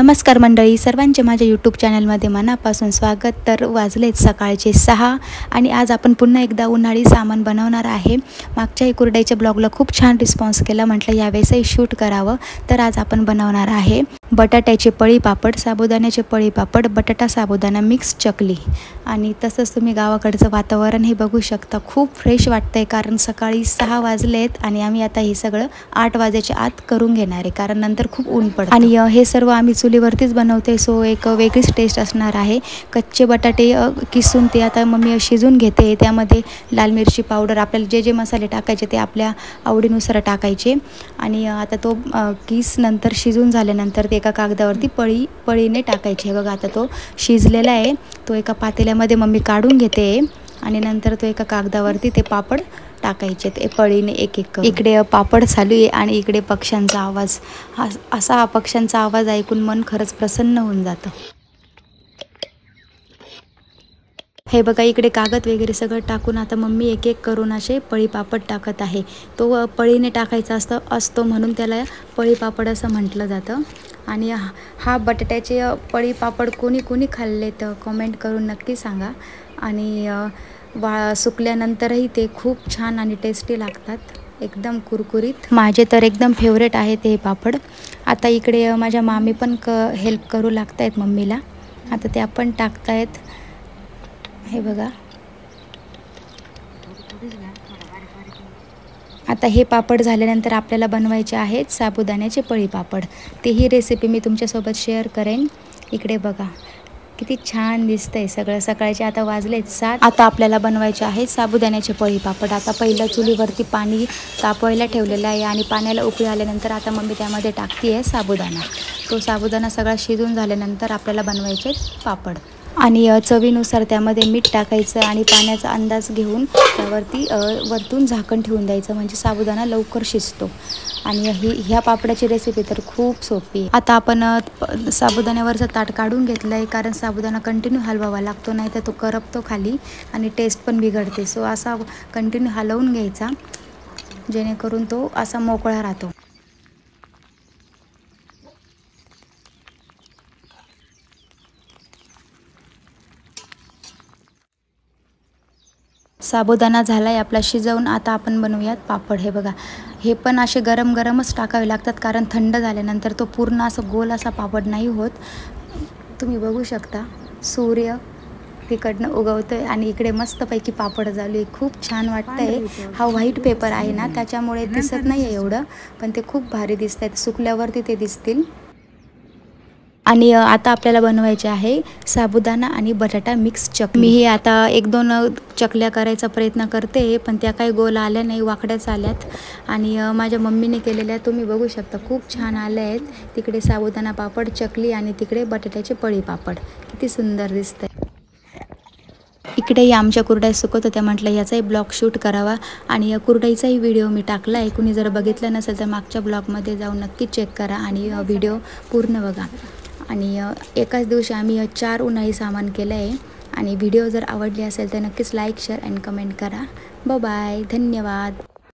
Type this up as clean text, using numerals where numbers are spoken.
नमस्कार मंडळी, सर्वांचे माझ्या यूट्यूब चॅनलमध्ये मनापासून स्वागत। तर वाजलेत सकाळचे 6 आणि आज आपण पुन्हा एकदा उन्हाळी सामान बनवणार आहे। मागच्या कुरडईच्या ब्लॉगला खूप छान रिस्पॉन्स केला, म्हटलं यावेळेसही शूट करावं। तर आज आपण बनवणार आहे बटाट्याचे पळी पापड, साबुदाण्याचे पळी पापड, बटाटा साबुदाणा मिक्स चकली। आणि तसंच तुम्ही गावाकडचं वातावरण हे बघू शकता, खूप फ्रेश वाटतंय कारण सकाळी 6 वाजलेत आणि आम्ही आता हे सगळं 8 वाजेच्या आत करून घेणार आहे, कारण नंतर खूप ऊन पडतं। आणि हे सर्व आम्ही चुलीवरतीच बनवते, सो एक वेगळीच टेस्ट असणार आहे। कच्चे बटाटे किसून ते आता मम्मी शिजून घेते, त्यामध्ये लाल मिरची पावडर, आपल्याला जे जे मसाले टाकायचे ते आपल्या आवडीनुसार टाकायचे। आणि आता तो किस नंतर शिजून झाल्यानंतर ते एका कागदावरती पळीने टाकायचे। हे बघा, आता तो शिजलेला आहे, तो एका पातेल्यामध्ये मम्मी काढून घेते आणि नंतर तो एका कागदावरती ते पापड टाकायचे, ते पळीने एक एक करून। इकडे पापड चालू आहे आणि इकडे पक्ष्यांचा आवाज, असा पक्ष्यांचा आवाज ऐकून मन खरंच प्रसन्न होऊन जातं। हे बघा, इकडे कागद वगैरे सगळं टाकून आता मम्मी एक एक करून असे पळी पापड टाकत आहे। तो पळीने टाकायचा असतो म्हणून त्याला पळी पापड असं म्हटलं जातं। आणि हा बटाट्याचे पळी पापड कोणी कोणी खाल्ले तर कमेंट करून नक्की सांगा। आणि सुकल्यानंतरही ते खूप छान आणि टेस्टी लागतात, एकदम कुरकुरीत। माझे तर एकदम फेवरेट आहे ते पापड। आता इकडे माझ्या मामी पण हेल्प करू लागतायत मम्मीला, आता त्या पण टाकतायत। हे बघा, आता हे पापड झाल्यानंतर आपल्याला बनवायचे आहेत साबुदाण्याचे पळी पापड। तेही रेसिपी मी तुमच्यासोबत शेअर करेन। इकडे बघा किती छान दिसतंय सगळं। सकाळचे आता वाजलेत 7। आता आपल्याला बनवायचे आहेत साबुदाण्याचे पळी पापड। आता पहिलं चुलीवरती पाणी तापवायला ठेवलेलं आहे आणि पाण्याला उकळी आल्यानंतर आता मम्मी त्यामध्ये टाकते आहे साबुदाणा। तो साबुदाणा सगळा शिजून झाल्यानंतर आपल्याला बनवायचे पापड। आणि चवीनुसार त्यामध्ये मीठ टाकायचं आणि पाण्याचा अंदाज घेऊन त्यावरती वरतून झाकण ठेवून द्यायचं, म्हणजे साबुदाणा लवकर शिजतो। आणि ह्या पापडाची रेसिपी तर खूप सोपी आहे। आता आपण साबुदाण्यावरचं ताट काढून घेतलं आहे, कारण साबुदाणा कंटिन्यू हलवावा लागतो, नाही तर तो करपतो खाली आणि टेस्ट पण बिघडते। सो असा कंटिन्यू हलवून घ्यायचा, जेणेकरून तो असा मोकळा राहतो। साबुदाणा झाला आहे आपला शिजवून, आता आपण बनवूयात पापड। हे बघा, हे पण असे गरम गरमच टाकावे लागतात, कारण थंड झाल्यानंतर तो पूर्ण असं गोल असा पापड नाही होत। तुम्ही बघू शकता सूर्य तिकडनं उगवतोय आणि इकडे मस्तपैकी पापड झाले, खूप छान वाटतंय। हा व्हाईट पेपर आहे ना, त्याच्यामुळे दिसत नाही आहे एवढं, पण ते खूप भारी दिसत आहेत, सुकल्यावरती ते दिसतील। आणि आता आपल्याला बनवायचे आहे साबुदाणा आणि बटाटा मिक्स चकली। मी हे आता 1-2 चकल्या करायचा प्रयत्न करते, पण त्या काही गोल आल्या नाही, वाकड्याच आल्यात। आणि माझ्या मम्मीने केलेल्या तुम्ही बघू शकता, खूप छान आल्या आहेत। तिकडे साबुदाणा पापड चकली आणि तिकडे बटाट्याचे पळी पापड, किती सुंदर दिसतंय। इकडेही आमच्या कुरडया सुकत होत्या, म्हटलं याचाही ब्लॉग शूट करावा आणि कुरडईचाही व्हिडिओ मी टाकला आहे। कुणी जर बघितलं नसेल तर मागच्या ब्लॉगमध्ये जाऊन नक्की चेक करा आणि व्हिडिओ पूर्ण बघा। आणि एकाच दिवशी आम्ही 4 उन्हाळी सामान केलं आहे। आणि व्हिडिओ जर आवडली असेल तर नक्कीच लाईक, शेअर अँड कमेंट करा। बाय बाय, धन्यवाद।